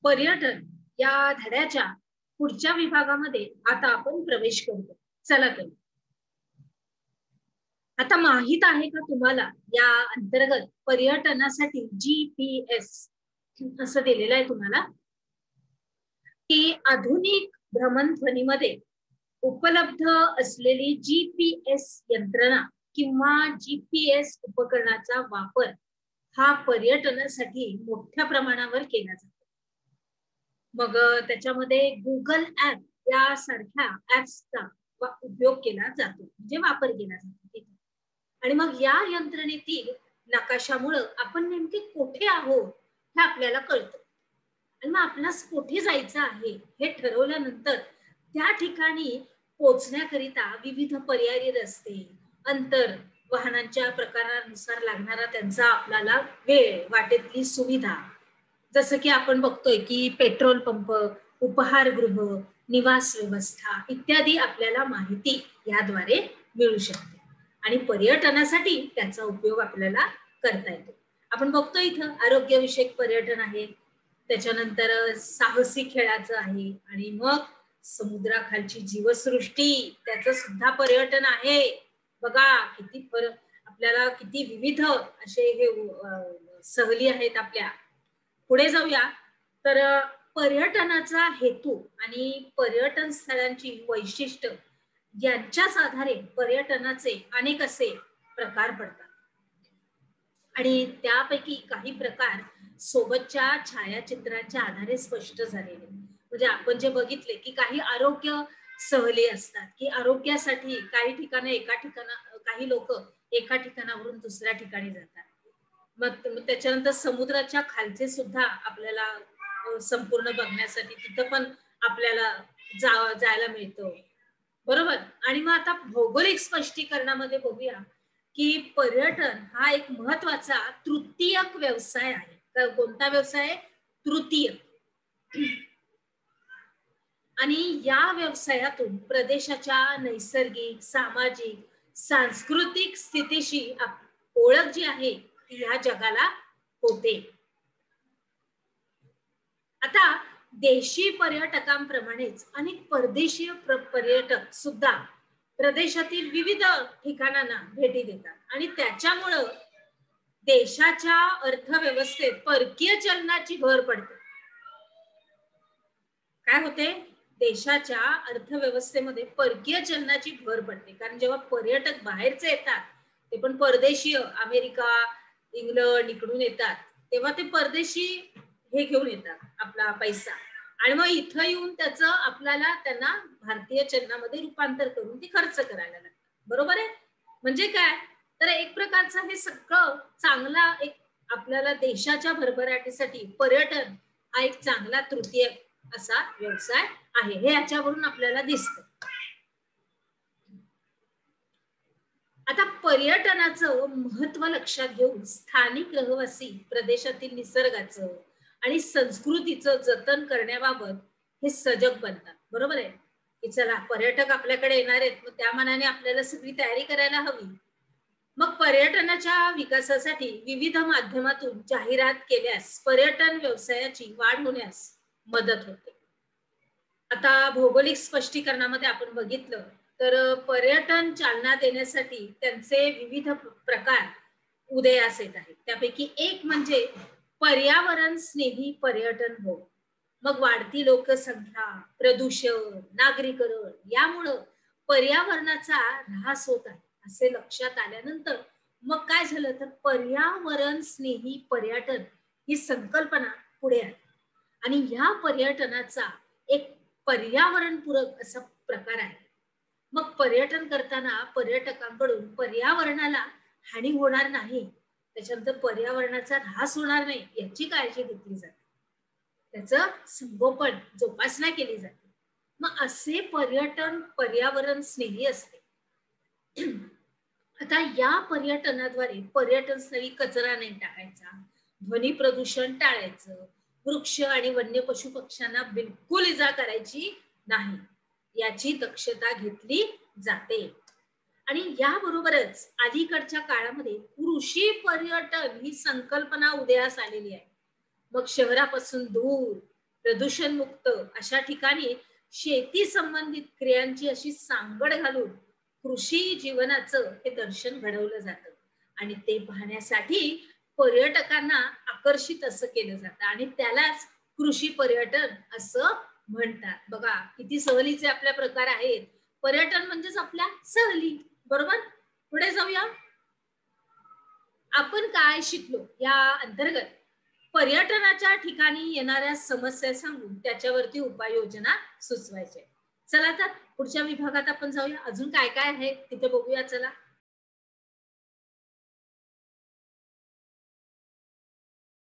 पर्यटन या धड्याच्या पुढच्या विभागामध्ये आता आपण प्रवेश करतो. चला तर आता माहित आहे का तुम्हाला या अंतर्गत पर्यटनासाठी GPS असं दिलेलं आहे तुम्हाला की आधुनिक भ्रमणध्वनीमध्ये उपलब्ध असलेली GPS यंत्रणा किंवा GPS उपकरणाचा वापर हा पर्यटनासाठी मोठ्या प्रमाणावर केला जातो. मग त्याच्यामध्ये गुगल ऍप यासारख्या ऍप्सचा उपयोग केला जातो, म्हणजे वापर केला जातो. आणि मग या यंत्रणेतील नकाशामुळे आपण नेमके कुठे आहोत हे आपल्याला कळतं. आणि मग आपल्यास कुठे जायचं आहे हे ठरवल्यानंतर त्या ठिकाणी पोहोचण्याकरिता विविध पर्यायी रस्ते, अंतर, वाहनांच्या प्रकारानुसार लागणारा त्यांचा आपल्याला वेळ, वाटेतली सुविधा, जसं की आपण बघतोय की पेट्रोल पंप, उपहारगृह, निवास व्यवस्था इत्यादी आपल्याला माहिती याद्वारे मिळू शकते आणि पर्यटनासाठी त्याचा उपयोग आपल्याला करता येतो. आपण बघतो इथं आरोग्यविषयक पर्यटन आहे, त्याच्यानंतर साहसी खेळाचं आहे आणि मग समुद्राखालची जीवसृष्टी त्याचं सुद्धा पर्यटन आहे. बघा किती आपल्याला किती विविध असे हे सहली आहेत आपल्या. पुढे जाऊया तर पर्यटनाचा हेतू आणि पर्यटन स्थळांची वैशिष्ट्य यांच्याच आधारे पर्यटनाचे अनेक असे प्रकार पडतात आणि त्यापैकी काही प्रकार सोबतच्या छायाचित्रांच्या आधारे स्पष्ट झालेले. म्हणजे आपण जे बघितले की काही आरोग्य सहली असतात की आरोग्यासाठी काही ठिकाणी काही लोक एका ठिकाणावरून दुसऱ्या ठिकाणी जातात. मग त्याच्यानंतर समुद्राच्या खालचे सुद्धा आपल्याला संपूर्ण बघण्यासाठी तिथं पण आपल्याला जायला मिळतं, बरोबर. आणि मग आता भौगोलिक स्पष्टीकरणामध्ये बघूया की पर्यटन हा एक महत्वाचा तृतीयक व्यवसाय आहे. कोणता व्यवसाय? तृतीय. आणि या व्यवसायातून प्रदेशाच्या नैसर्गिक, सामाजिक, सांस्कृतिक स्थितीशी ओळख जी आहे ती या जगाला होते. आता देशी पर्यटकांप्रमाणेच अनेक परदेशीय पर्यटक सुद्धा प्रदेशातील विविध ठिकाणांना भेटी देतात आणि त्याच्यामुळं देशाच्या अर्थव्यवस्थेत परकीय चलनाची भर पडते. काय होते? देशाच्या अर्थव्यवस्थेमध्ये परकीय चलनाची भर पडते, कारण जेव्हा पर्यटक बाहेरचे येतात ते पण परदेशीय, अमेरिका, इंग्लंड इकडून येतात, तेव्हा ते परदेशी हे घेऊन येतात आपला पैसा आणि मग इथं येऊन त्याचं आपल्याला त्यांना भारतीय चलनामध्ये रूपांतर करून ती खर्च करायला लागतात, बरोबर आहे. म्हणजे काय तर एक प्रकारचा हे सगळं चांगला एक आपल्याला देशाच्या भरभराटीसाठी पर्यटन हा एक चांगला तृतीय असा व्यवसाय आहे, हे याच्यावरून आपल्याला दिसतं. आता पर्यटनाचं महत्व लक्षात घेऊन स्थानिक रहिवासी प्रदेशातील निसर्गाचं आणि संस्कृतीचं जतन करण्याबाबत हे सजग बनतात, बरोबर आहे. की चला पर्यटक आपल्याकडे येणार आहेत, मग त्या मनाने आपल्याला सगळी तयारी करायला हवी. मग पर्यटनाच्या विकासासाठी विविध माध्यमातून जाहिरात केल्यास पर्यटन व्यवसायाची वाढ होण्यास मदत होते. आता भौगोलिक स्पष्टीकरणामध्ये आपण बघितलं तर पर्यटन चालना देण्यासाठी त्यांचे विविध प्रकार उदयास येत आहेत. त्यापैकी एक म्हणजे पर्यावरण स्नेही पर्यटन होय. मग वाढती लोकसंख्या, प्रदूषण, नागरीकरण यामुळं पर्यावरणाचा ऱ्हास होत आहे असे लक्षात आल्यानंतर मग काय झालं तर पर्यावरण स्नेही पर्यटन ही संकल्पना पुढे आली आणि या पर्यटनाचा एक पर्यावरणपूरक असा प्रकार आहे. मग पर्यटन करताना पर्यटकांकडून पर्यावरणाला हानी होणार नाही, त्याच्यानंतर पर्यावरणाचा ऱ्हास होणार नाही याची काळजी घेतली जाते, त्याचं संगोपन जोपासना केली जाते. मग असे पर्यटन पर्यावरण स्नेही असते. आता या पर्यटनाद्वारे पर्यटन स्थळी कचरा नाही टाकायचा, ध्वनी प्रदूषण टाळायचं, वृक्ष आणि वन्य पशु पक्ष्यांना बिलकुल इजा करायची नाही याची दक्षता घेतली जाते. आणि याबरोबरच अलीकडच्या काळामध्ये कृषी पर्यटन ही संकल्पना उदयास आलेली आहे. मग शहरापासून दूर प्रदूषण मुक्त अशा ठिकाणी शेती संबंधित क्रियांची अशी सांगड घालून कृषी जीवनाचं हे दर्शन घडवलं जातं आणि ते पाहण्यासाठी पर्यटकांना आकर्षित असं केलं जातं आणि त्यालाच कृषी पर्यटन असं म्हणतात. बघा किती सहलीचे आपल्या प्रकार आहेत. पर्यटन म्हणजेच आपल्या सहली, बरोबर. पुढे जाऊया. आपण काय शिकलो या अंतर्गत पर्यटनाच्या ठिकाणी येणाऱ्या समस्या सांगून त्याच्यावरती उपाययोजना सुचवायचे. चला तर पुढच्या विभागात आपण जाऊया. अजून काय काय आहे तिथे बघूया. चला.